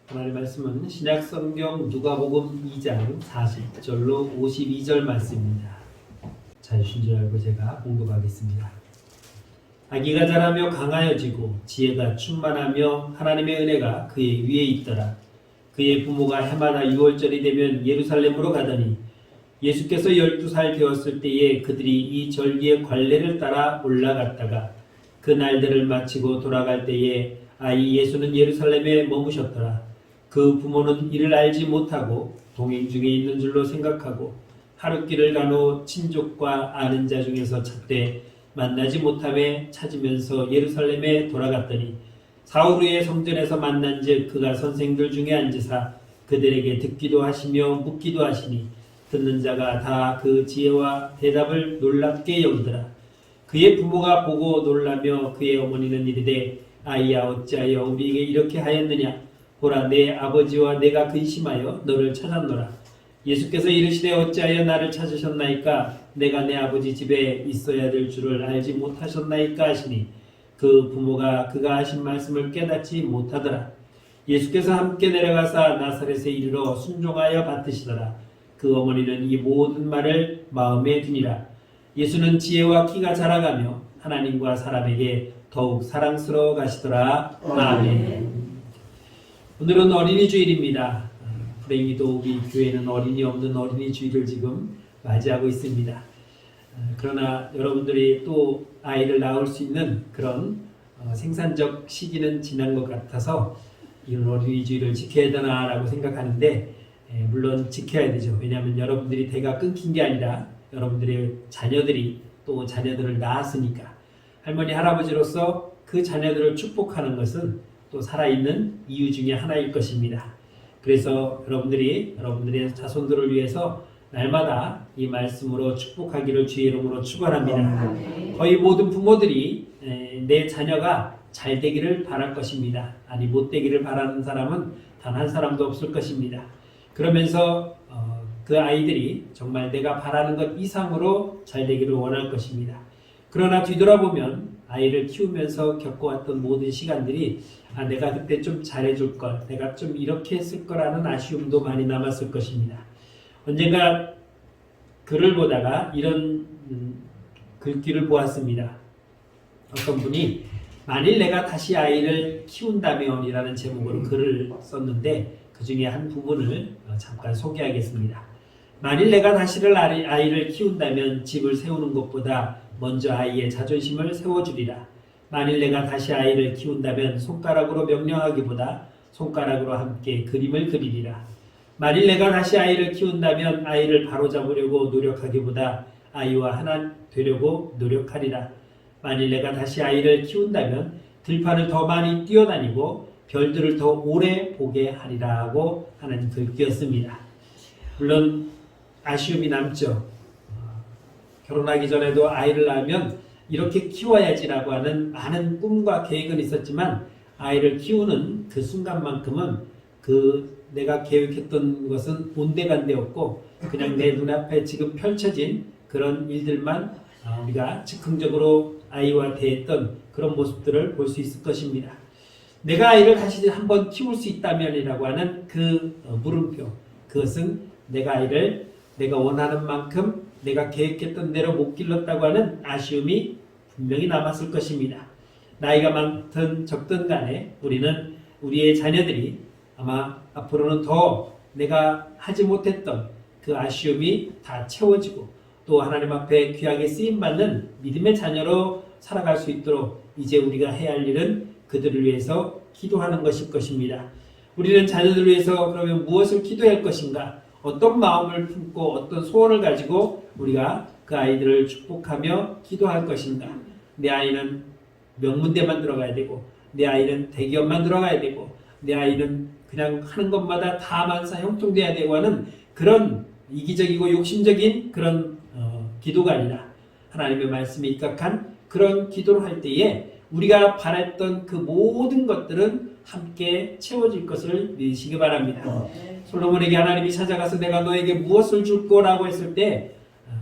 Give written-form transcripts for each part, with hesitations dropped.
하나님의 말씀은 신약성경 누가복음 2장 40절로 52절 말씀입니다. 잘 주신 줄 알고 제가 봉독하겠습니다. 아기가 자라며 강하여지고 지혜가 충만하며 하나님의 은혜가 그의 위에 있더라. 그의 부모가 해마다 6월절이 되면 예루살렘으로 가더니 예수께서 12살 되었을 때에 그들이 이 절기의 관례를 따라 올라갔다가 그 날들을 마치고 돌아갈 때에 아이 예수는 예루살렘에 머무셨더라. 그 부모는 이를 알지 못하고 동행 중에 있는 줄로 생각하고 하룻길을 간 후 친족과 아는 자 중에서 찾되 만나지 못함에 찾으면서 예루살렘에 돌아갔더니 사흘 후에 성전에서 만난즉 그가 선생들 중에 앉으사 그들에게 듣기도 하시며 묻기도 하시니 듣는 자가 다 그 지혜와 대답을 놀랍게 여기더라. 그의 부모가 보고 놀라며 그의 어머니는 이르되 아이야 어찌하여 우리에게 이렇게 하였느냐. 보라 내 아버지와 내가 근심하여 너를 찾았노라. 예수께서 이르시되 어찌하여 나를 찾으셨나이까. 내가 내 아버지 집에 있어야 될 줄을 알지 못하셨나이까 하시니 그 부모가 그가 하신 말씀을 깨닫지 못하더라. 예수께서 함께 내려가사 나사렛에 이르러 순종하여 받으시더라. 그 어머니는 이 모든 말을 마음에 두니라. 예수는 지혜와 키가 자라가며 하나님과 사람에게 더욱 사랑스러워 가시더라. 아멘. 오늘은 어린이 주일입니다. 불행히도 우리 교회는 어린이 없는 어린이 주일을 지금 맞이하고 있습니다. 그러나 여러분들이 또 아이를 낳을 수 있는 그런 생산적 시기는 지난 것 같아서 이런 어린이 주일을 지켜야 되나라고 생각하는데 물론 지켜야 되죠. 왜냐하면 여러분들이 대가 끊긴 게 아니라 여러분들의 자녀들이 또 자녀들을 낳았으니까 할머니 할아버지로서 그 자녀들을 축복하는 것은 또 살아있는 이유 중에 하나일 것입니다. 그래서 여러분들이 여러분들의 자손들을 위해서 날마다 이 말씀으로 축복하기를 주의 이름으로 축원합니다. 거의 모든 부모들이 내 자녀가 잘 되기를 바랄 것입니다. 아니 못 되기를 바라는 사람은 단 한 사람도 없을 것입니다. 그러면서 그 아이들이 정말 내가 바라는 것 이상으로 잘 되기를 원할 것입니다. 그러나 뒤돌아보면 아이를 키우면서 겪어왔던 모든 시간들이 내가 그때 좀 잘해줄 걸, 내가 좀 이렇게 했을 거라는 아쉬움도 많이 남았을 것입니다. 언젠가 글을 보다가 이런 글귀를 보았습니다. 어떤 분이 만일 내가 다시 아이를 키운다면이라는 제목으로 글을 썼는데 그 중에 한 부분을 잠깐 소개하겠습니다. 만일 내가 다시를 아이를 키운다면 집을 세우는 것보다 먼저 아이의 자존심을 세워주리라. 만일 내가 다시 아이를 키운다면 손가락으로 명령하기보다 손가락으로 함께 그림을 그리리라. 만일 내가 다시 아이를 키운다면 아이를 바로잡으려고 노력하기보다 아이와 하나 되려고 노력하리라. 만일 내가 다시 아이를 키운다면 들판을 더 많이 뛰어다니고 별들을 더 오래 보게 하리라고 하는 글귀였습니다. 물론 아쉬움이 남죠. 결혼하기 전에도 아이를 낳으면 이렇게 키워야지라고 하는 많은 꿈과 계획은 있었지만 아이를 키우는 그 순간만큼은 그 내가 계획했던 것은 온데간데없고 그냥 내 눈앞에 지금 펼쳐진 그런 일들만 우리가 즉흥적으로 아이와 대했던 그런 모습들을 볼 수 있을 것입니다. 내가 아이를 다시 한번 키울 수 있다면이라고 하는 그 물음표, 그것은 내가 아이를 내가 원하는 만큼 내가 계획했던 대로 못 길렀다고 하는 아쉬움이 분명히 남았을 것입니다. 나이가 많든 적든 간에 우리는 우리의 자녀들이 아마 앞으로는 더 내가 하지 못했던 그 아쉬움이 다 채워지고 또 하나님 앞에 귀하게 쓰임받는 믿음의 자녀로 살아갈 수 있도록 이제 우리가 해야 할 일은 그들을 위해서 기도하는 것일 것입니다. 우리는 자녀들을 위해서 그러면 무엇을 기도할 것인가? 어떤 마음을 품고 어떤 소원을 가지고 우리가 그 아이들을 축복하며 기도할 것인가? 내 아이는 명문대만 들어가야 되고 내 아이는 대기업만 들어가야 되고 내 아이는 그냥 하는 것마다 다 만사 형통돼야 되고 하는 그런 이기적이고 욕심적인 그런 기도가 아니라 하나님의 말씀에 입각한 그런 기도를 할 때에 우리가 바랬던 그 모든 것들은 함께 채워질 것을 믿으시기 바랍니다. 솔로몬에게 하나님이 찾아가서 내가 너에게 무엇을 줄 거라고 했을 때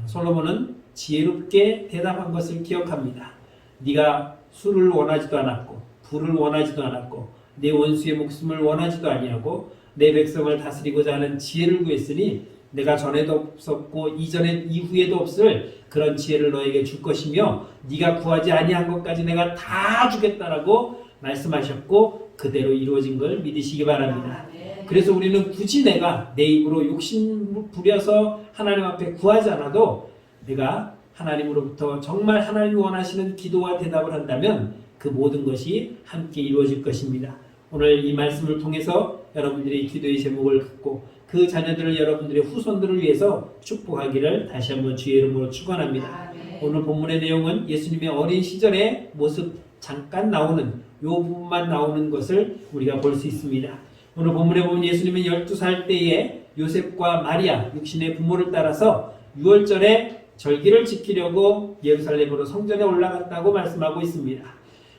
솔로몬은 지혜롭게 대답한 것을 기억합니다. 네가 술을 원하지도 않았고 불을 원하지도 않았고 내 원수의 목숨을 원하지도 아니하고 내 백성을 다스리고자 하는 지혜를 구했으니 내가 전에도 없었고 이전에 이후에도 없을 그런 지혜를 너에게 줄 것이며 네가 구하지 아니한 것까지 내가 다 주겠다라고 말씀하셨고 그대로 이루어진 걸 믿으시기 바랍니다. 그래서 우리는 굳이 내가 내 입으로 욕심 부려서 하나님 앞에 구하지 않아도 내가 하나님으로부터 정말 하나님이 원하시는 기도와 대답을 한다면 그 모든 것이 함께 이루어질 것입니다. 오늘 이 말씀을 통해서 여러분들이 기도의 제목을 갖고 그 자녀들을 여러분들의 후손들을 위해서 축복하기를 다시 한번 주의 이름으로 축원합니다. 오늘 본문의 내용은 예수님의 어린 시절의 모습 잠깐 나오는 이 부분만 나오는 것을 우리가 볼 수 있습니다. 오늘 본문에 보면 예수님은 12살 때에 요셉과 마리아 육신의 부모를 따라서 6월절에 절기를 지키려고 예루살렘으로 성전에 올라갔다고 말씀하고 있습니다.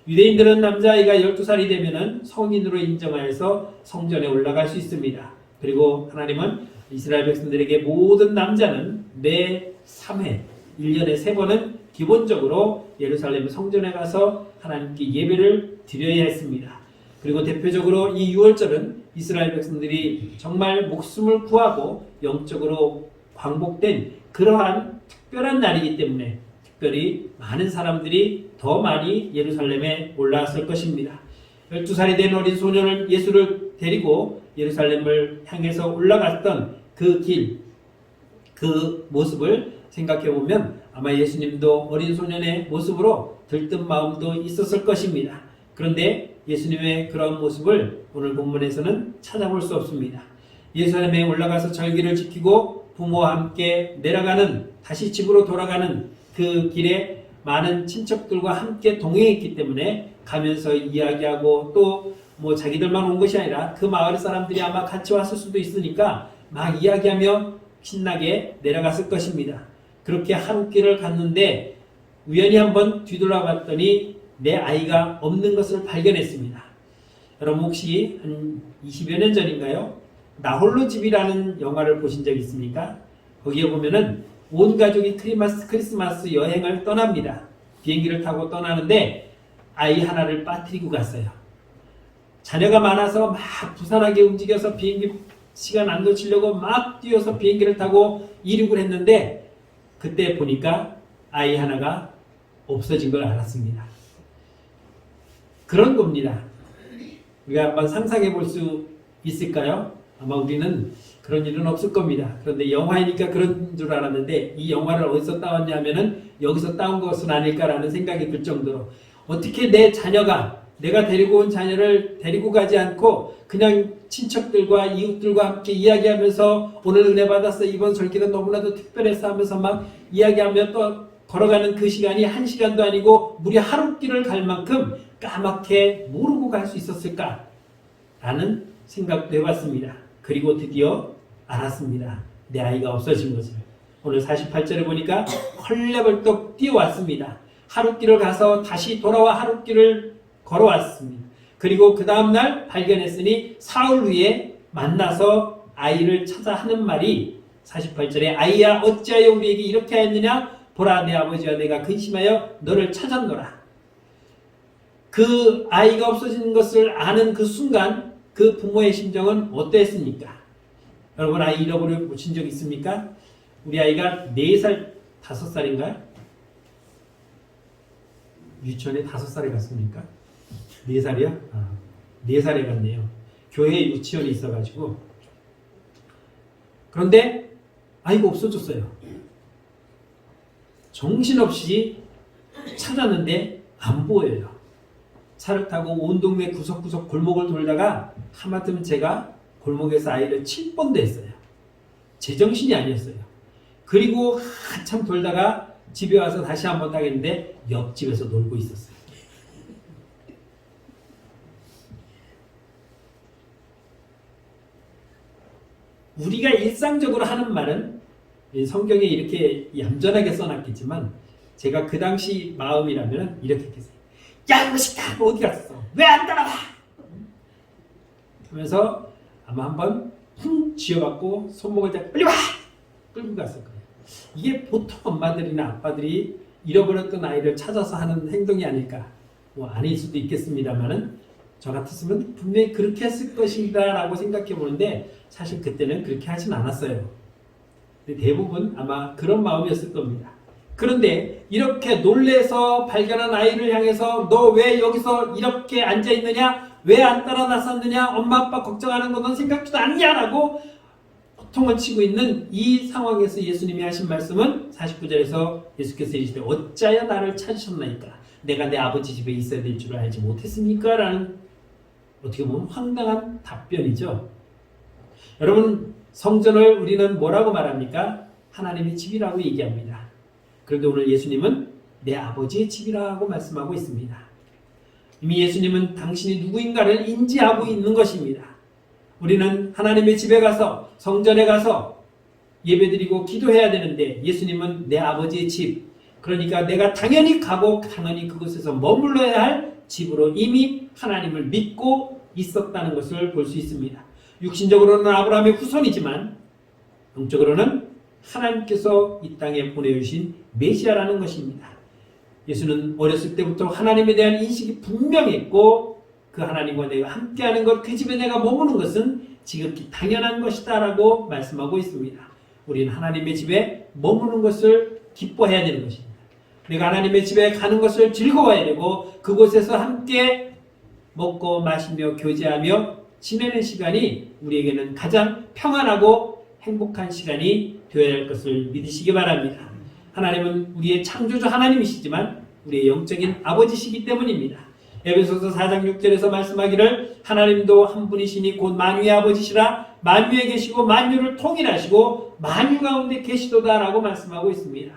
유대인들은 남자아이가 12살이 되면 성인으로 인정하여서 성전에 올라갈 수 있습니다. 그리고 하나님은 이스라엘 백성들에게 모든 남자는 매 3회 1년에 3번은 기본적으로 예루살렘 성전에 가서 하나님께 예배를 드려야 했습니다. 그리고 대표적으로 이 6월절은 이스라엘 백성들이 정말 목숨을 구하고 영적으로 광복된 그러한 특별한 날이기 때문에 특별히 많은 사람들이 더 많이 예루살렘에 올라왔을 것입니다. 12살이 된 어린 소년을 예수를 데리고 예루살렘을 향해서 올라갔던 그 길, 그 모습을 생각해 보면 아마 예수님도 어린 소년의 모습으로 들뜬 마음도 있었을 것입니다. 그런데 예수님의 그런 모습을 오늘 본문에서는 찾아볼 수 없습니다. 예루살렘에 올라가서 절기를 지키고 부모와 함께 내려가는 다시 집으로 돌아가는 그 길에 많은 친척들과 함께 동행했기 때문에 가면서 이야기하고 또 뭐 자기들만 온 것이 아니라 그 마을 사람들이 아마 같이 왔을 수도 있으니까 막 이야기하며 신나게 내려갔을 것입니다. 그렇게 한 길을 갔는데 우연히 한번 뒤돌아봤더니 내 아이가 없는 것을 발견했습니다. 여러분 혹시 한 20여 년 전인가요? 나홀로 집이라는 영화를 보신 적 있습니까? 거기에 보면은 온 가족이 크리스마스 여행을 떠납니다. 비행기를 타고 떠나는데 아이 하나를 빠뜨리고 갔어요. 자녀가 많아서 막 부산하게 움직여서 비행기 시간 안 놓치려고 막 뛰어서 비행기를 타고 이륙을 했는데 그때 보니까 아이 하나가 없어진 걸 알았습니다. 그런 겁니다. 우리가 한번 상상해 볼 수 있을까요? 아마 우리는 그런 일은 없을 겁니다. 그런데 영화이니까 그런 줄 알았는데 이 영화를 어디서 따왔냐 하면은 여기서 따온 것은 아닐까라는 생각이 들 정도로 어떻게 내 자녀가 내가 데리고 온 자녀를 데리고 가지 않고 그냥 친척들과 이웃들과 함께 이야기하면서 오늘 은혜 받았어 이번 절기는 너무나도 특별했어 하면서 막 이야기하며 또 걸어가는 그 시간이 1시간도 아니고 무려 하루길을 갈 만큼 까맣게 모르고 갈 수 있었을까 라는 생각도 해봤습니다. 그리고 드디어 알았습니다. 내 아이가 없어진 것을. 오늘 48절에 보니까 헐레벌떡 뛰어왔습니다. 하루길을 가서 다시 돌아와 하루길을 걸어왔습니다. 그리고 그 다음날 발견했으니 사흘 후에 만나서 아이를 찾아 하는 말이 48절에 아이야 어찌하여 우리에게 이렇게 하였느냐 보라 내 아버지와 내가 근심하여 너를 찾았노라. 그 아이가 없어진 것을 아는 그 순간 그 부모의 심정은 어땠습니까? 여러분 아이 잃어버려 보신 적 있습니까? 우리 아이가 4살, 5살인가요? 유치원에 5살에 갔습니까? 4살이요? 4살에 갔네요. 교회에 유치원이 있어가지고. 그런데 아이가 없어졌어요. 정신없이 찾았는데 안 보여요. 차를 타고 온 동네 구석구석 골목을 돌다가 하마터면 제가 골목에서 아이를 칠 뻔도 했어요. 제정신이 아니었어요. 그리고 한참 돌다가 집에 와서 다시 한번 타겠는데 옆집에서 놀고 있었어요. 우리가 일상적으로 하는 말은 성경에 이렇게 얌전하게 써놨겠지만 제가 그 당시 마음이라면 이렇게 했겠어요. 야 이거 다 어디 갔어? 왜 안 따라와? 하면서 아마 한번 쿵 쥐어갖고 손목을 잡고 빨리 와! 끌고 갔을 거예요. 이게 보통 엄마들이나 아빠들이 잃어버렸던 아이를 찾아서 하는 행동이 아닐까. 뭐 아닐 수도 있겠습니다만은 저 같았으면 분명히 그렇게 했을 것이다 라고 생각해 보는데 사실 그때는 그렇게 하진 않았어요. 대부분 아마 그런 마음이었을 겁니다. 그런데 이렇게 놀래서 발견한 아이를 향해서 너 왜 여기서 이렇게 앉아있느냐? 왜 안 따라 나섰느냐? 엄마 아빠 걱정하는 거 넌 생각지도 않냐라고 호통을 치고 있는 이 상황에서 예수님이 하신 말씀은 49절에서 예수께서 이르시되 어찌하여 나를 찾으셨나이까? 내가 내 아버지 집에 있어야 될 줄 알지 못했습니까? 라는 어떻게 보면 황당한 답변이죠. 여러분, 성전을 우리는 뭐라고 말합니까? 하나님의 집이라고 얘기합니다. 그런데 오늘 예수님은 내 아버지의 집이라고 말씀하고 있습니다. 이미 예수님은 당신이 누구인가를 인지하고 있는 것입니다. 우리는 하나님의 집에 가서 성전에 가서 예배드리고 기도해야 되는데 예수님은 내 아버지의 집, 그러니까 내가 당연히 가고 당연히 그곳에서 머물러야 할 집으로 이미 하나님을 믿고 있었다는 것을 볼 수 있습니다. 육신적으로는 아브라함의 후손이지만 영적으로는 하나님께서 이 땅에 보내주신 메시아라는 것입니다. 예수는 어렸을 때부터 하나님에 대한 인식이 분명했고 그 하나님과 내가 함께하는 것, 그 집에 내가 머무는 것은 지극히 당연한 것이다 라고 말씀하고 있습니다. 우리는 하나님의 집에 머무는 것을 기뻐해야 되는 것입니다. 내가 하나님의 집에 가는 것을 즐거워해야 되고 그곳에서 함께 먹고 마시며 교제하며 지내는 시간이 우리에게는 가장 평안하고 행복한 시간이 되어야 할 것을 믿으시기 바랍니다. 하나님은 우리의 창조주 하나님이시지만 우리의 영적인 아버지시기 때문입니다. 에베소서 4장 6절에서 말씀하기를 하나님도 한 분이시니 곧 만유의 아버지시라 만유에 계시고 만유를 통일하시고 만유 가운데 계시도다 라고 말씀하고 있습니다.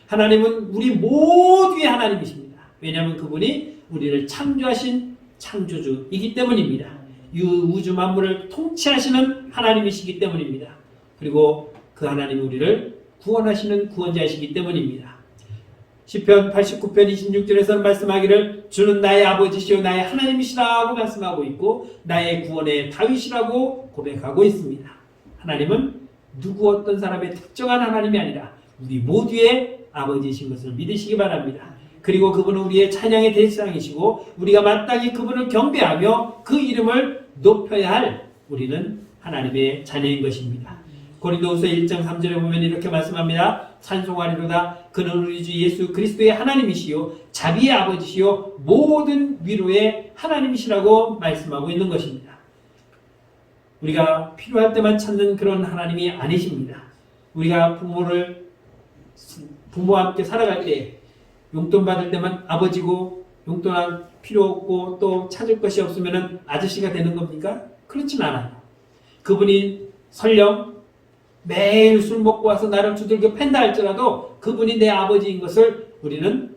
하나님은 우리 모두의 하나님이십니다. 왜냐하면 그분이 우리를 창조하신 창조주이기 때문입니다. 이 우주 만물을 통치하시는 하나님이시기 때문입니다. 그리고 그 하나님이 우리를 구원하시는 구원자이시기 때문입니다. 시편 89편 26절에서는 말씀하기를 주는 나의 아버지시요 나의 하나님이시라고 말씀하고 있고 나의 구원의 다윗이라고 고백하고 있습니다. 하나님은 누구 어떤 사람의 특정한 하나님이 아니라 우리 모두의 아버지이신 것을 믿으시기 바랍니다. 그리고 그분은 우리의 찬양의 대상이시고 우리가 마땅히 그분을 경배하며 그 이름을 높여야 할 우리는 하나님의 자녀인 것입니다. 고린도후서 1장 3절에 보면 이렇게 말씀합니다. 찬송하리로다 그는 우리 주 예수 그리스도의 하나님이시요 자비의 아버지시요 모든 위로의 하나님이시라고 말씀하고 있는 것입니다. 우리가 필요할 때만 찾는 그런 하나님이 아니십니다. 우리가 부모와 함께 살아갈 때 용돈 받을 때만 아버지고 용돈 필요 없고 또 찾을 것이 없으면 아저씨가 되는 겁니까? 그렇진 않아요. 그분이 설령 매일 술 먹고 와서 나를 두들겨 팬다 할지라도 그분이 내 아버지인 것을 우리는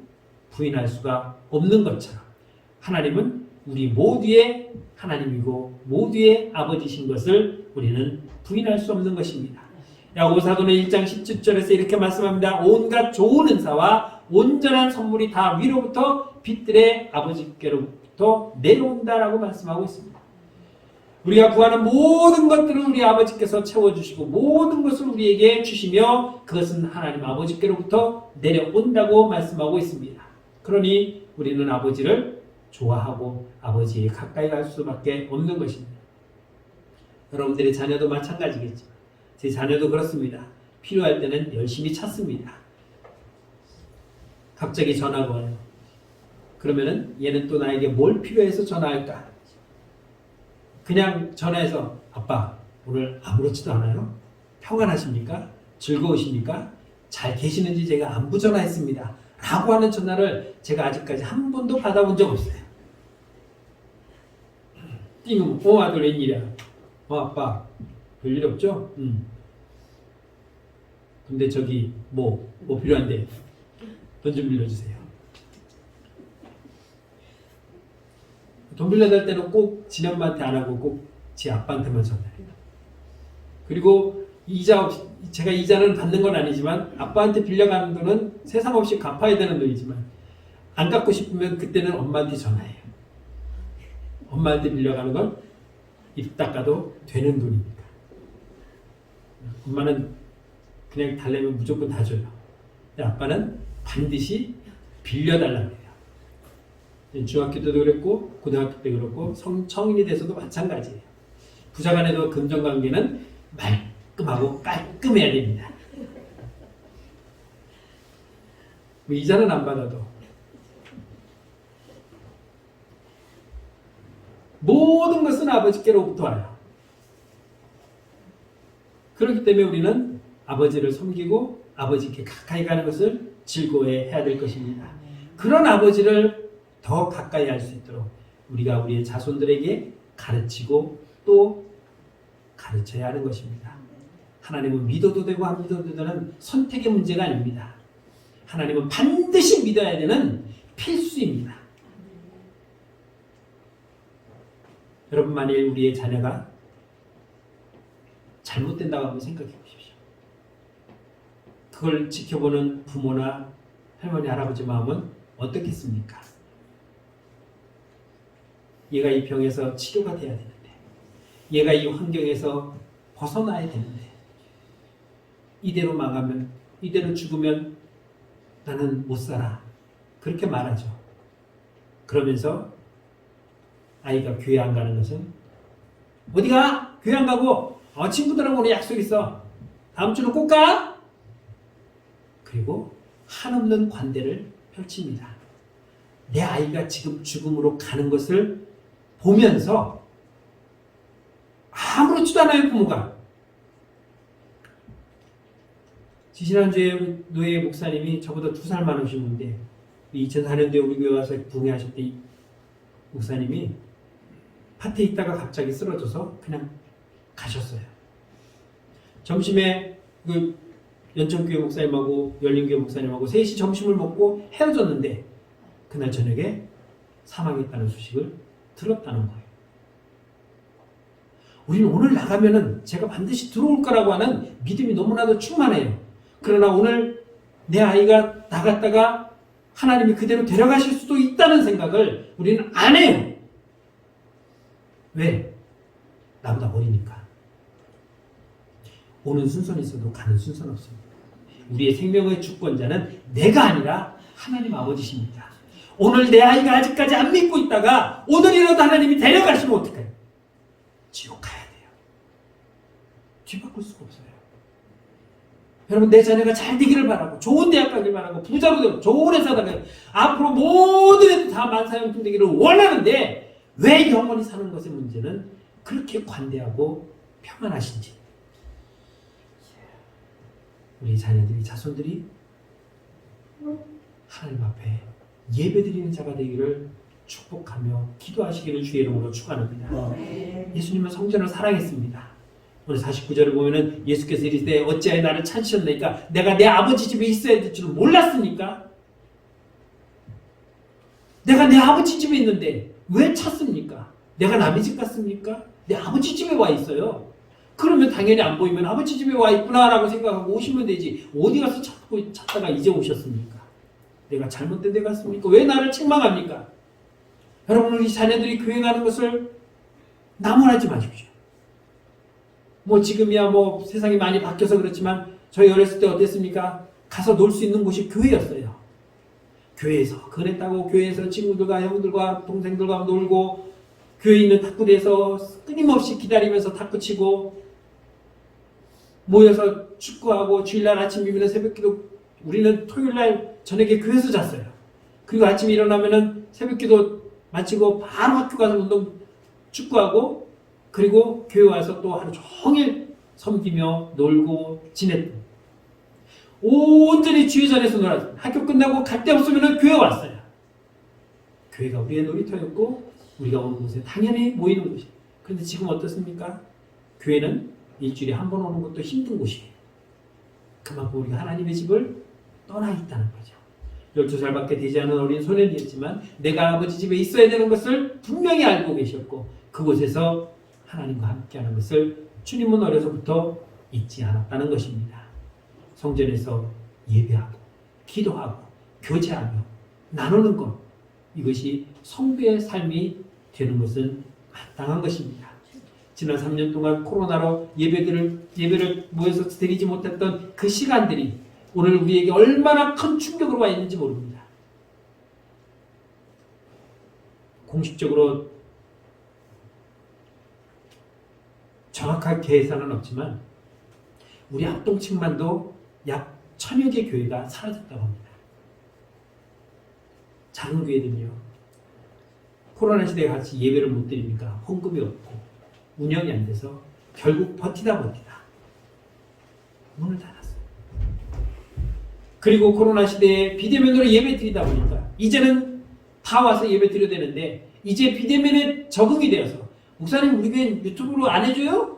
부인할 수가 없는 것처럼 하나님은 우리 모두의 하나님이고 모두의 아버지신 것을 우리는 부인할 수 없는 것입니다. 야고보 사도는 1장 17절에서 이렇게 말씀합니다. 온갖 좋은 은사와 온전한 선물이 다 위로부터 빛들의 아버지께로부터 내려온다라고 말씀하고 있습니다. 우리가 구하는 모든 것들은 우리 아버지께서 채워주시고 모든 것을 우리에게 주시며 그것은 하나님 아버지께로부터 내려온다고 말씀하고 있습니다. 그러니 우리는 아버지를 좋아하고 아버지에 가까이 갈 수밖에 없는 것입니다. 여러분들의 자녀도 마찬가지겠죠. 제 자녀도 그렇습니다. 필요할 때는 열심히 찾습니다. 갑자기 전화가 와요. 그러면은 얘는 또 나에게 뭘 필요해서 전화할까? 그냥 전화해서 아빠 오늘 아무렇지도 않아요? 평안하십니까? 즐거우십니까? 잘 계시는지 제가 안부 전화했습니다. 라고 하는 전화를 제가 아직까지 한 번도 받아본 적 없어요. 띵, 아들 웬일이야? 아빠 별일 없죠? 근데 저기 뭐 필요한데 돈 좀 빌려주세요. 돈 빌려달 때는 꼭 지엄마한테 안 하고 꼭 지 아빠한테만 전화해요. 그리고 제가 이자는 받는 건 아니지만 아빠한테 빌려가는 돈은 세상 없이 갚아야 되는 돈이지만 안 갚고 싶으면 그때는 엄마한테 전화해요. 엄마한테 빌려가는 건 입 닦아도 되는 돈이니까. 엄마는 그냥 달래면 무조건 다 줘요. 근데 아빠는 반드시 빌려달라고 해요. 중학교 때도 그랬고 고등학교 때 그렇고 성인이 돼서도 마찬가지예요. 부자간에도 금전관계는 말끔하고 깔끔해야 됩니다. 뭐 이자는 안 받아도 모든 것은 아버지께로부터 와요. 그렇기 때문에 우리는 아버지를 섬기고 아버지께 가까이 가는 것을 즐거워해야 될 것입니다. 그런 아버지를 더 가까이 할 수 있도록 우리가 우리의 자손들에게 가르치고 또 가르쳐야 하는 것입니다. 하나님은 믿어도 되고 안 믿어도 되는 선택의 문제가 아닙니다. 하나님은 반드시 믿어야 되는 필수입니다. 여러분, 만일 우리의 자녀가 잘못된다고 한번 생각해 보십시오. 그걸 지켜보는 부모나 할머니, 할아버지 마음은 어떻겠습니까? 얘가 이 병에서 치료가 돼야 되는데, 얘가 이 환경에서 벗어나야 되는데, 이대로 망하면, 이대로 죽으면 나는 못 살아. 그렇게 말하죠. 그러면서 아이가 교회 안 가는 것은, 어디가? 교회 안 가고, 친구들하고 오늘 약속 있어. 다음 주는 꼭 가? 그리고 한없는 관대를 펼칩니다. 내 아이가 지금 죽음으로 가는 것을 보면서 아무렇지도 않아요, 부모가. 지난주에 노예 목사님이 저보다 2살 많으신 분인데 2004년도에 우리 교회 와서 부흥하실 때 목사님이 밭에 있다가 갑자기 쓰러져서 그냥 가셨어요. 점심에 그 연천교회 목사님하고 열린교회 목사님하고 셋이 점심을 먹고 헤어졌는데 그날 저녁에 사망했다는 소식을 들었다는 거예요. 우리는 오늘 나가면은 제가 반드시 들어올 거라고 하는 믿음이 너무나도 충만해요. 그러나 오늘 내 아이가 나갔다가 하나님이 그대로 데려가실 수도 있다는 생각을 우리는 안 해요. 왜? 나보다 어리니까. 오는 순서는 있어도 가는 순서는 없습니다. 우리의 생명의 주권자는 내가 아니라 하나님 아버지십니다. 오늘 내 아이가 아직까지 안 믿고 있다가 오늘이라도 하나님이 데려가시면 어떡해요? 지옥 가야 돼요. 뒤바꿀 수가 없어요. 여러분, 내 자녀가 잘 되기를 바라고 좋은 대학 가길 바라고 부자로 되고 좋은 회사 다니고 앞으로 모든 애들 다 만사형통 되기를 원하는데 왜 영원히 사는 것의 문제는 그렇게 관대하고 평안하신지, 우리 자녀들이, 자손들이 하나님 앞에 예배드리는 자가 되기를 축복하며 기도하시기를 주의 이름으로 축원합니다. 예수님은 성전을 사랑했습니다. 오늘 49절을 보면은 예수께서 이르시되 어찌하여 나를 찾으셨나이까? 내가 내 아버지 집에 있어야 될 줄은 몰랐습니까? 내가 내 아버지 집에 있는데 왜 찾습니까? 내가 남의 집 갔습니까? 내 아버지 집에 와 있어요. 그러면 당연히 안 보이면 아버지 집에 와 있구나라고 생각하고 오시면 되지. 어디 가서 찾다가 이제 오셨습니까? 내가 잘못된 데 갔습니까? 왜 나를 책망합니까? 여러분, 우리 자녀들이 교회 가는 것을 나무라지 마십시오. 뭐 지금이야 뭐 세상이 많이 바뀌어서 그렇지만 저희 어렸을 때 어땠습니까? 가서 놀 수 있는 곳이 교회였어요. 교회에서 그랬다고 교회에서 친구들과 형들과 동생들과 놀고 교회에 있는 탁구대에서 끊임없이 기다리면서 탁구 치고 모여서 축구하고 주일날 아침이면 새벽기도, 우리는 토요일날 저녁에 교회에서 잤어요. 그리고 아침에 일어나면은 새벽기도 마치고 바로 학교 가서 운동 축구하고 그리고 교회 와서 또 하루 종일 섬기며 놀고 지냈던, 온전히 주의전에서 놀았어요. 학교 끝나고 갈 데 없으면 교회 왔어요. 교회가 우리의 놀이터였고 우리가 오는 곳에 당연히 모이는 곳이에요. 그런데 지금 어떻습니까? 교회는 일주일에 한 번 오는 것도 힘든 곳이에요. 그만큼 우리가 하나님의 집을 떠나 있다는 거죠. 12살밖에 되지 않은 어린 소년이었지만 내가 아버지 집에 있어야 되는 것을 분명히 알고 계셨고 그곳에서 하나님과 함께하는 것을 주님은 어려서부터 잊지 않았다는 것입니다. 성전에서 예배하고 기도하고 교제하며 나누는 것, 이것이 성도의 삶이 되는 것은 마땅한 것입니다. 지난 3년 동안 코로나로 예배를 모여서 드리지 못했던 그 시간들이 오늘 우리에게 얼마나 큰 충격으로 와 있는지 모릅니다. 공식적으로 정확한 계산은 없지만 우리 합동층만도 약 1000여 개 교회가 사라졌다고 합니다. 작은 교회들은요. 코로나 시대에 같이 예배를 못 드리니까 헌금이 없고 운영이 안 돼서 결국 버티다 문을 닫았어요. 그리고 코로나 시대에 비대면으로 예배 드리다 보니까 이제는 다 와서 예배 드려야 되는데 이제 비대면에 적응이 되어서 목사님 우리 교회 유튜브로 안 해줘요?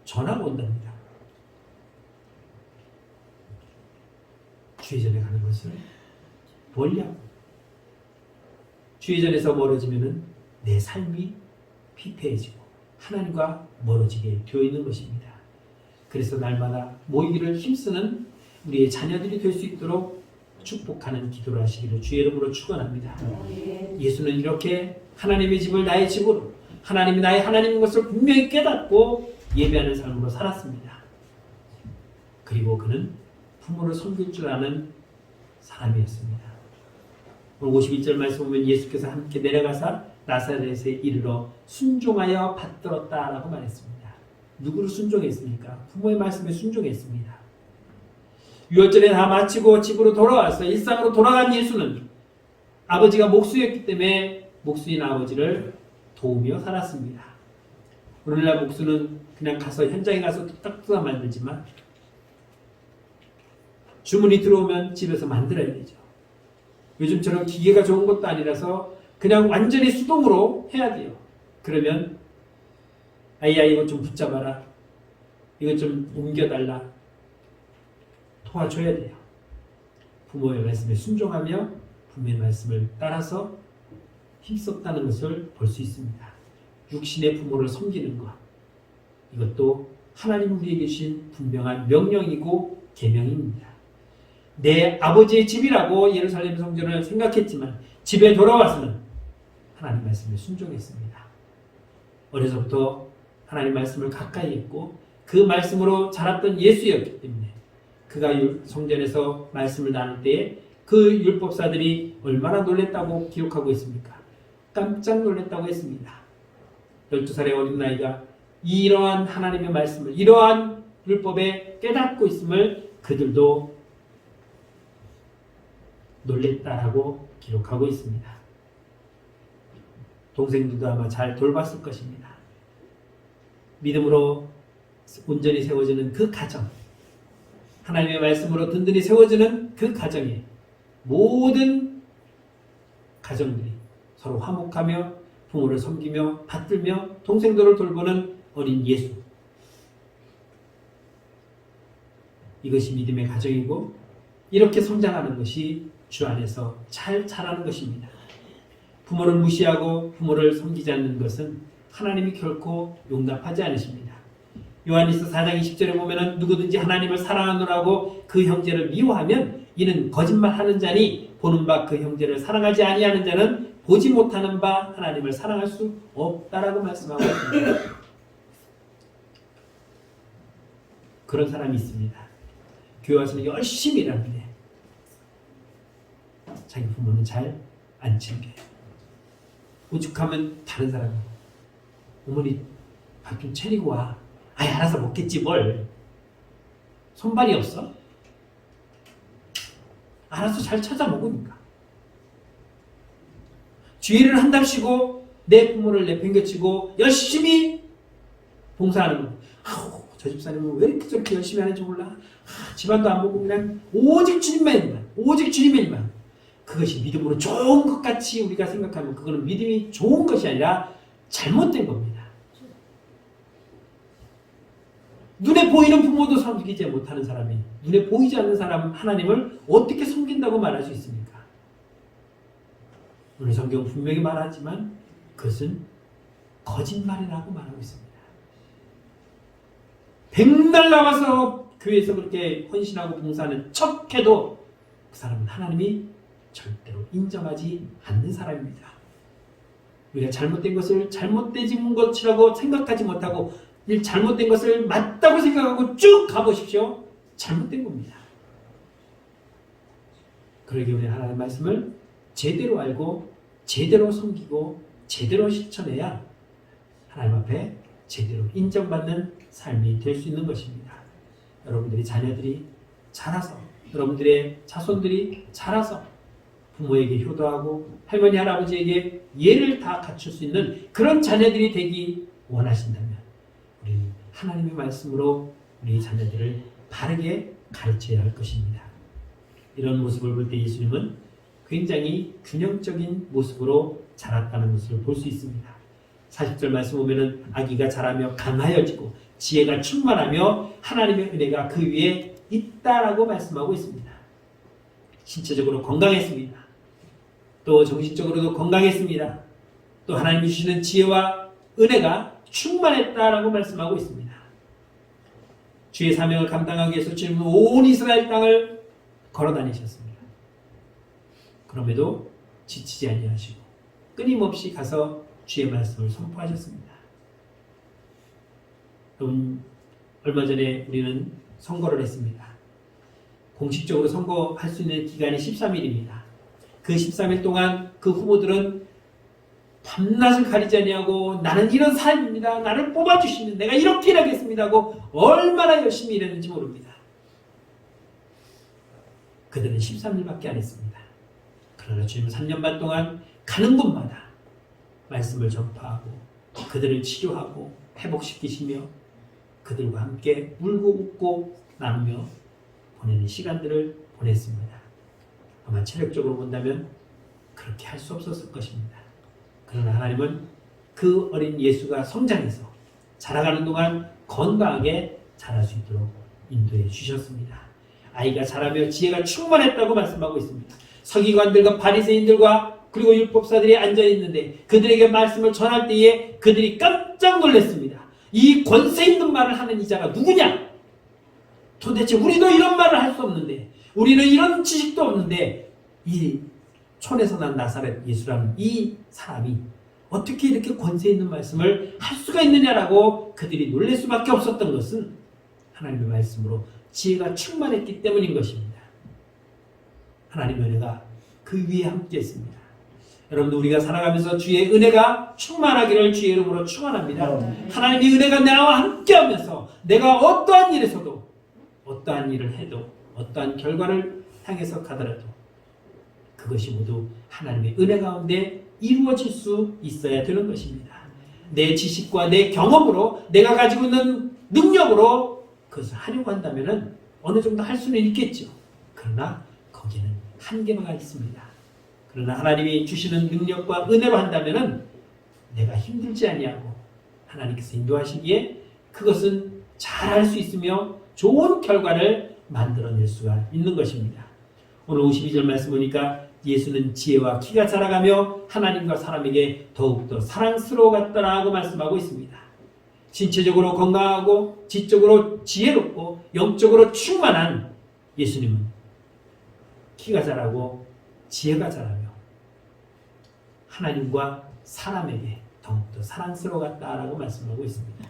전화가 온답니다. 주의전에 가는 것을 멀리하고 주의전에서 멀어지면 내 삶이 피폐해지고 하나님과 멀어지게 되어 있는 것입니다. 그래서 날마다 모이기를 힘쓰는 우리의 자녀들이 될 수 있도록 축복하는 기도를 하시기를 주의 이름으로 축원합니다. 예수는 이렇게 하나님의 집을 나의 집으로 하나님이 나의 하나님인 것을 분명히 깨닫고 예배하는 삶으로 살았습니다. 그리고 그는 부모를 섬길 줄 아는 사람이었습니다. 오늘 51절 말씀 보면 예수께서 함께 내려가사 나사렛에 이르러 순종하여 받들었다라고 말했습니다. 누구를 순종했습니까? 부모의 말씀에 순종했습니다. 유월절에 다 마치고 집으로 돌아와서 일상으로 돌아간 예수는 아버지가 목수였기 때문에 목수인 아버지를 도우며 살았습니다. 오늘날 목수는 그냥 가서 현장에 가서 뚝딱뚝딱 만들지만 주문이 들어오면 집에서 만들어야 되죠. 요즘처럼 기계가 좋은 것도 아니라서 그냥 완전히 수동으로 해야 돼요. 그러면 아이야 이거 좀 붙잡아라. 이거 좀 옮겨달라. 도와줘야 돼요. 부모의 말씀에 순종하며 부모의 말씀을 따라서 힘썼다는 것을 볼 수 있습니다. 육신의 부모를 섬기는 것. 이것도 하나님 우리에게 주신 분명한 명령이고 계명입니다. 내 아버지의 집이라고 예루살렘 성전을 생각했지만 집에 돌아와서는 하나님 말씀에 순종했습니다. 어려서부터 하나님 말씀을 가까이 했고 그 말씀으로 자랐던 예수였기 때문에 그가 성전에서 말씀을 나눌 때에 그 율법사들이 얼마나 놀랬다고 기록하고 있습니까? 깜짝 놀랐다고 했습니다. 12살의 어린 나이가 이러한 하나님의 말씀을 이러한 율법에 깨닫고 있음을 그들도 놀랬다라고 기록하고 있습니다. 동생들도 아마 잘 돌봤을 것입니다. 믿음으로 온전히 세워지는 그 가정, 하나님의 말씀으로 든든히 세워지는 그 가정에 모든 가정들이 서로 화목하며 부모를 섬기며 받들며 동생들을 돌보는 어린 예수. 이것이 믿음의 가정이고 이렇게 성장하는 것이 주 안에서 잘 자라는 것입니다. 부모를 무시하고 부모를 섬기지 않는 것은 하나님이 결코 용납하지 않으십니다. 요한일서 4장 20절에 보면 누구든지 하나님을 사랑하노라고 그 형제를 미워하면 이는 거짓말하는 자니 보는 바 그 형제를 사랑하지 아니하는 자는 보지 못하는 바 하나님을 사랑할 수 없다라고 말씀하고 있습니다. 그런 사람이 있습니다. 교회 와서는 열심히 일하는데 자기 부모는 잘 안 챙겨요. 오죽하면 다른 사람이 어머니 밥 좀 차리고 와. 아이 알아서 먹겠지 뭘. 손발이 없어? 알아서 잘 찾아 먹으니까. 주일을 한답시고 내 부모를 내팽개치고 열심히 봉사하는 거. 아우 저 집사님은 왜 이렇게 저렇게 열심히 하는지 몰라. 집안도 안 보고 그냥 오직 주님만 오직 주님만. 그것이 믿음으로 좋은 것 같이 우리가 생각하면 그거는 믿음이 좋은 것이 아니라 잘못된 겁니다. 눈에 보이는 부모도 섬기지 못하는 사람이 눈에 보이지 않는 사람 하나님을 어떻게 섬긴다고 말할 수 있습니까? 오늘 성경 분명히 말하지만 그것은 거짓말이라고 말하고 있습니다. 백날 나와서 교회에서 그렇게 헌신하고 봉사하는 척해도 그 사람은 하나님이 절대로 인정하지 않는 사람입니다. 우리가 잘못된 것을 잘못된 것이라고 생각하지 못하고 잘못된 것을 맞다고 생각하고 쭉 가보십시오. 잘못된 겁니다. 그러기 위해 하나님의 말씀을 제대로 알고 제대로 섬기고 제대로 실천해야 하나님 앞에 제대로 인정받는 삶이 될 수 있는 것입니다. 여러분들이 자녀들이 자라서, 여러분들의 자손들이 자라서 부모에게 효도하고 할머니 할아버지에게 예를 다 갖출 수 있는 그런 자녀들이 되기 원하신다면 우리 하나님의 말씀으로 우리 자녀들을 바르게 가르쳐야 할 것입니다. 이런 모습을 볼 때 예수님은 굉장히 균형적인 모습으로 자랐다는 것을 볼 수 있습니다. 40절 말씀 보면은 아기가 자라며 강하여지고 지혜가 충만하며 하나님의 은혜가 그 위에 있다라고 말씀하고 있습니다. 신체적으로 건강했습니다. 또 정신적으로도 건강했습니다. 또 하나님이 주시는 지혜와 은혜가 충만했다라고 말씀하고 있습니다. 주의 사명을 감당하기 위해서 주님은 온 이스라엘 땅을 걸어다니셨습니다. 그럼에도 지치지 아니하시고 끊임없이 가서 주의 말씀을 선포하셨습니다. 얼마 전에 우리는 선거를 했습니다. 공식적으로 선거할 수 있는 기간이 13일입니다. 그 13일 동안 그 후보들은 밤낮을 가리지 아니하고 나는 이런 사람입니다. 나를 뽑아주시면 내가 이렇게 일하겠습니다 하고 얼마나 열심히 일했는지 모릅니다. 그들은 13일밖에 안 했습니다. 그러나 주님은 3년 반 동안 가는 곳마다 말씀을 전파하고 그들을 치료하고 회복시키시며 그들과 함께 울고 웃고 나누며 보내는 시간들을 보냈습니다. 아마 체력적으로 본다면 그렇게 할 수 없었을 것입니다. 그러나 하나님은 그 어린 예수가 성장해서 자라가는 동안 건강하게 자랄 수 있도록 인도해 주셨습니다. 아이가 자라며 지혜가 충만했다고 말씀하고 있습니다. 서기관들과 바리새인들과 그리고 율법사들이 앉아있는데 그들에게 말씀을 전할 때에 그들이 깜짝 놀랐습니다. 이 권세 있는 말을 하는 이자가 누구냐? 도대체 우리도 이런 말을 할 수 없는데 우리는 이런 지식도 없는데 이 촌에서 난 나사렛 예수라는 이 사람이 어떻게 이렇게 권세 있는 말씀을 할 수가 있느냐라고 그들이 놀랄 수밖에 없었던 것은 하나님의 말씀으로 지혜가 충만했기 때문인 것입니다. 하나님의 은혜가 그 위에 함께 했습니다. 여러분들 우리가 살아가면서 주의 은혜가 충만하기를 주의 이름으로 축원합니다. 하나님의 은혜가 나와 함께하면서 내가 어떠한 일에서도 어떠한 일을 해도 어떠한 결과를 향해서 가더라도 그것이 모두 하나님의 은혜 가운데 이루어질 수 있어야 되는 것입니다. 내 지식과 내 경험으로 내가 가지고 있는 능력으로 그것을 하려고 한다면 어느 정도 할 수는 있겠죠. 그러나 거기는 한계가 있습니다. 그러나 하나님이 주시는 능력과 은혜로 한다면 내가 힘들지 아니하고 하나님께서 인도하시기에 그것은 잘할 수 있으며 좋은 결과를 만들어낼 수가 있는 것입니다. 오늘 52절 말씀 보니까 예수는 지혜와 키가 자라가며 하나님과 사람에게 더욱더 사랑스러워갔더라고 말씀하고 있습니다. 신체적으로 건강하고 지적으로 지혜롭고 영적으로 충만한 예수님은 키가 자라고 지혜가 자라며 하나님과 사람에게 더욱더 사랑스러워갔다라고 말씀하고 있습니다.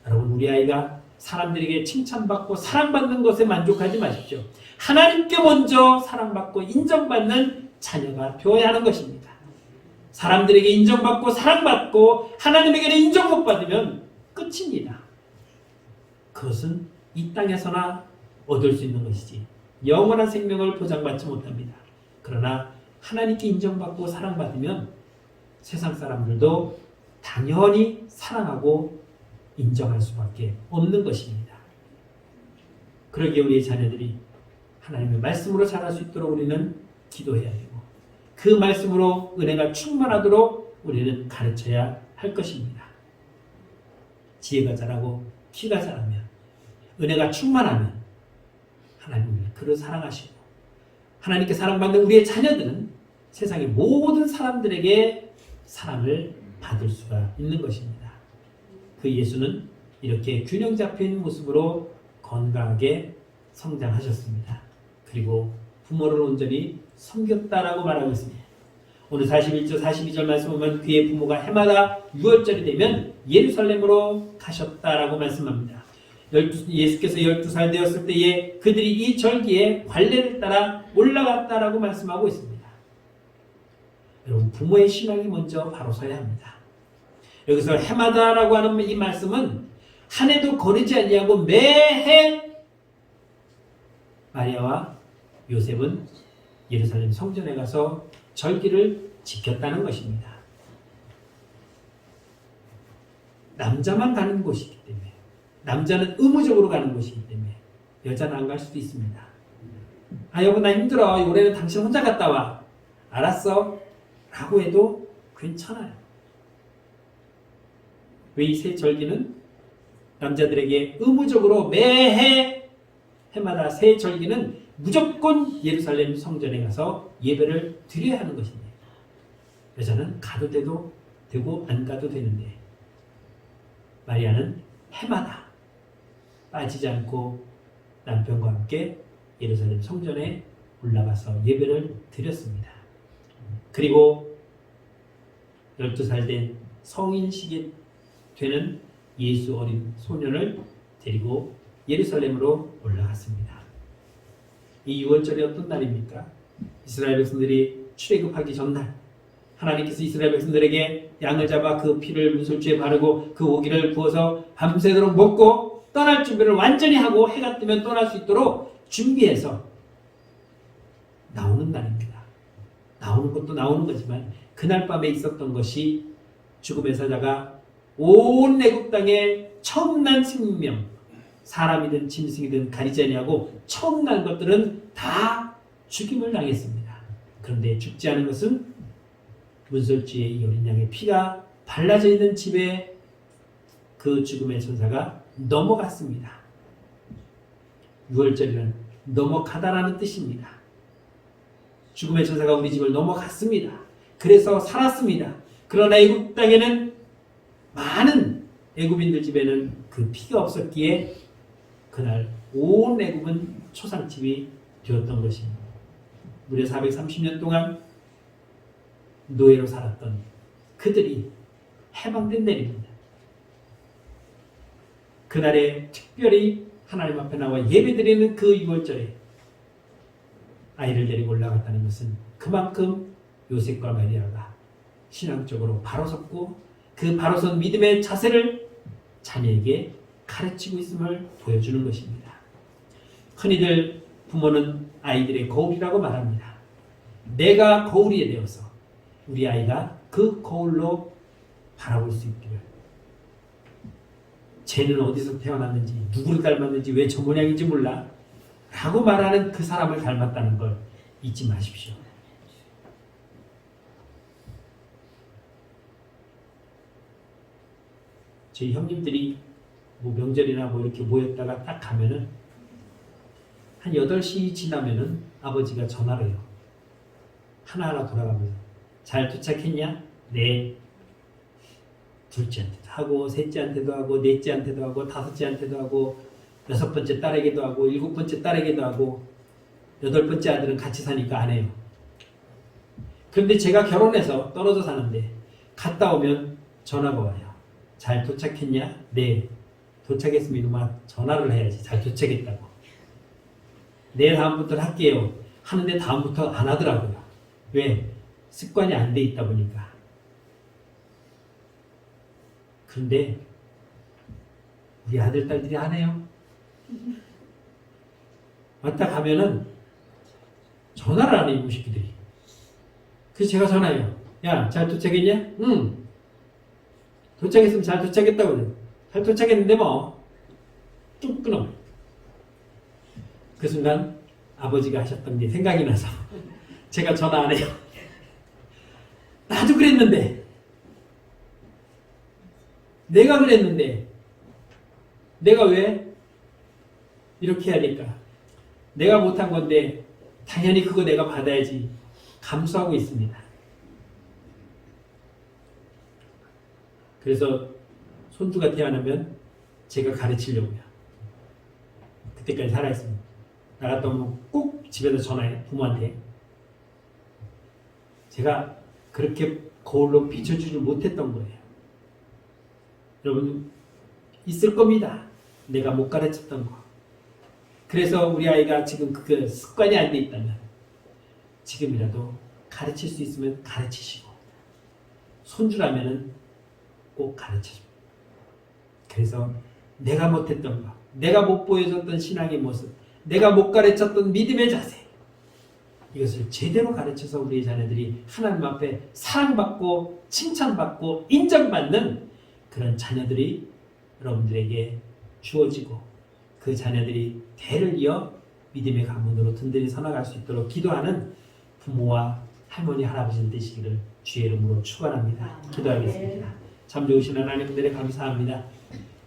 여러분 우리 아이가 사람들에게 칭찬받고 사랑받는 것에 만족하지 마십시오. 하나님께 먼저 사랑받고 인정받는 자녀가 되어야 하는 것입니다. 사람들에게 인정받고 사랑받고 하나님에게는 인정 못 받으면 끝입니다. 그것은 이 땅에서나 얻을 수 있는 것이지 영원한 생명을 보장받지 못합니다. 그러나 하나님께 인정받고 사랑받으면 세상 사람들도 당연히 사랑하고 인정할 수밖에 없는 것입니다. 그러기에 우리의 자녀들이 하나님의 말씀으로 자랄 수 있도록 우리는 기도해야 되고 그 말씀으로 은혜가 충만하도록 우리는 가르쳐야 할 것입니다. 지혜가 자라고 키가 자라면 은혜가 충만하면 하나님은 그를 사랑하시고 하나님께 사랑받는 우리의 자녀들은 세상의 모든 사람들에게 사랑을 받을 수가 있는 것입니다. 그 예수는 이렇게 균형 잡힌 모습으로 건강하게 성장하셨습니다. 그리고 부모를 온전히 섬겼다라고 말하고 있습니다. 오늘 41절 42절 말씀 보면 그의 부모가 해마다 6월절이 되면 예루살렘으로 가셨다라고 말씀합니다. 예수께서 12살 되었을 때에 그들이 이 절기에 관례를 따라 올라갔다라고 말씀하고 있습니다. 여러분 부모의 신앙이 먼저 바로 서야 합니다. 여기서 해마다라고 하는 이 말씀은 한 해도 거르지 아니하고 매해 마리아와 요셉은 예루살렘 성전에 가서 절기를 지켰다는 것입니다. 남자만 가는 곳이기 때문에, 남자는 의무적으로 가는 곳이기 때문에 여자는 안 갈 수도 있습니다. 아 여보 나 힘들어. 올해는 당신 혼자 갔다 와. 알았어. 라고 해도 괜찮아요. 왜 이 세 절기는 남자들에게 의무적으로 매해 해마다 세 절기는 무조건 예루살렘 성전에 가서 예배를 드려야 하는 것입니다. 여자는 가도 되고 안 가도 되는데 마리아는 해마다 빠지지 않고 남편과 함께 예루살렘 성전에 올라가서 예배를 드렸습니다. 그리고 12살 된 성인식이 되는 예수 어린 소년을 데리고 예루살렘으로 올라갔습니다. 이 6월절이 어떤 날입니까? 이스라엘 백성들이 출애굽하기 전날 하나님께서 이스라엘 백성들에게 양을 잡아 그 피를 문설주에 바르고 그 오기를 부어서 밤새도록 먹고 떠날 준비를 완전히 하고 해가 뜨면 떠날 수 있도록 준비해서 나오는 날입니다. 나오는 것도 나오는 거지만 그날 밤에 있었던 것이 죽음의 사자가 온 애굽 땅에 처음 난 생명, 사람이든 짐승이든 가리지 아니하고 처음 난 것들은 다 죽임을 당했습니다. 그런데 죽지 않은 것은 문설주에 이 어린 양의 피가 발라져 있는 집에 그 죽음의 천사가 넘어갔습니다. 6월절에는 넘어가다라는 뜻입니다. 죽음의 천사가 우리 집을 넘어갔습니다. 그래서 살았습니다. 그러나 애굽 땅에는 많은 애굽인들 집에는 그 피가 없었기에 그날 온 애굽은 초상집이 되었던 것입니다. 무려 430년 동안 노예로 살았던 그들이 해방된 날입니다. 그날에 특별히 하나님 앞에 나와 예배드리는 그 6월절에 아이를 데리고 올라갔다는 것은 그만큼 요셉과 마리아가 신앙적으로 바로 섰고 그 바로 선 믿음의 자세를 자녀에게 가르치고 있음을 보여주는 것입니다. 흔히들 부모는 아이들의 거울이라고 말합니다. 내가 거울이 되어서 우리 아이가 그 거울로 바라볼 수 있기를. 쟤는 어디서 태어났는지 누구를 닮았는지 왜 저 모양인지 몰라 라고 말하는 그 사람을 닮았다는 걸 잊지 마십시오. 저희 형님들이 뭐 명절이나 뭐 이렇게 모였다가 딱 가면은 한 8시 지나면은 아버지가 전화를 해요. 하나하나 돌아가면서 잘 도착했냐? 네. 둘째한테도 하고 셋째한테도 하고 넷째한테도 하고 다섯째한테도 하고 6번째 딸에게도 하고 7번째 딸에게도 하고 8번째 아들은 같이 사니까 안 해요. 그런데 제가 결혼해서 떨어져 사는데 갔다 오면 전화가 와요. 잘 도착했냐? 네. 도착했으면 이놈아 전화를 해야지. 잘 도착했다고. 네, 다음부터 할게요. 하는데 다음부터 안 하더라고요. 왜? 습관이 안 돼 있다 보니까. 그런데 우리 아들, 딸들이 안 해요. 왔다 가면은 전화를 안 해요, 이놈 새끼들이. 그래서 제가 전화해요. 야, 잘 도착했냐? 응. 도착했으면 잘 도착했다고 그래요. 잘 도착했는데 뭐. 뚝 끊어. 그 순간 아버지가 하셨던 게 생각이 나서 제가 전화 안 해요. 나도 그랬는데. 내가 그랬는데. 내가 왜 이렇게 하니까. 내가 못한 건데 당연히 그거 내가 받아야지. 감수하고 있습니다. 그래서 손주가 태어나면 제가 가르치려고요. 그때까지 살아있습니다. 나갔다 오면 꼭 집에서 전화해, 부모한테. 제가 그렇게 거울로 비춰주지 못했던 거예요. 여러분, 있을 겁니다. 내가 못 가르쳤던 거. 그래서 우리 아이가 지금 그 습관이 안 돼 있다면 지금이라도 가르칠 수 있으면 가르치시고 손주라면은 꼭 가르쳐줍니다. 그래서 내가 못했던 거, 내가 못 보여줬던 신앙의 모습, 내가 못 가르쳤던 믿음의 자세, 이것을 제대로 가르쳐서 우리 자녀들이 하나님 앞에 사랑받고 칭찬받고 인정받는 그런 자녀들이 여러분들에게 주어지고 그 자녀들이 대를 이어 믿음의 가문으로 든든히 서나갈 수 있도록 기도하는 부모와 할머니, 할아버지 되시기를 주의 이름으로 축원합니다. 기도하겠습니다. 참 좋으신 하나님 은혜에 감사합니다.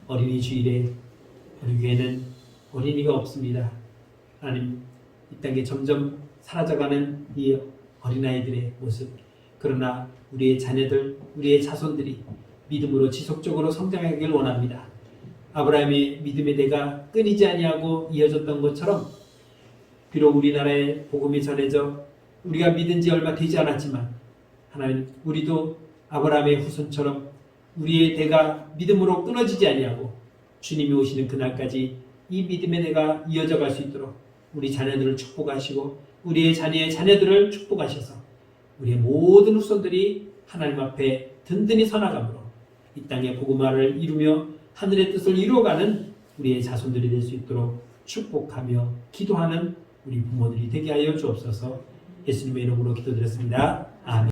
어린이 주일에 우리 교회는 어린이가 없습니다. 하나님, 이 땅에 점점 사라져가는 이 어린아이들의 모습, 그러나 우리의 자녀들, 우리의 자손들이 믿음으로 지속적으로 성장하기를 원합니다. 아브라함의 믿음의 대가 끊이지 아니하고 이어졌던 것처럼 비록 우리나라에 복음이 전해져 우리가 믿은 지 얼마 되지 않았지만 하나님, 우리도 아브라함의 후손처럼 우리의 대가 믿음으로 끊어지지 아니하고 주님이 오시는 그날까지 이 믿음의 대가 이어져 갈 수 있도록 우리 자녀들을 축복하시고 우리의 자녀의 자녀들을 축복하셔서 우리의 모든 후손들이 하나님 앞에 든든히 서나감으로 이 땅의 복음화를 이루며 하늘의 뜻을 이루어가는 우리의 자손들이 될 수 있도록 축복하며 기도하는 우리 부모들이 되게 하여 주옵소서. 예수님의 이름으로 기도드렸습니다. 아멘.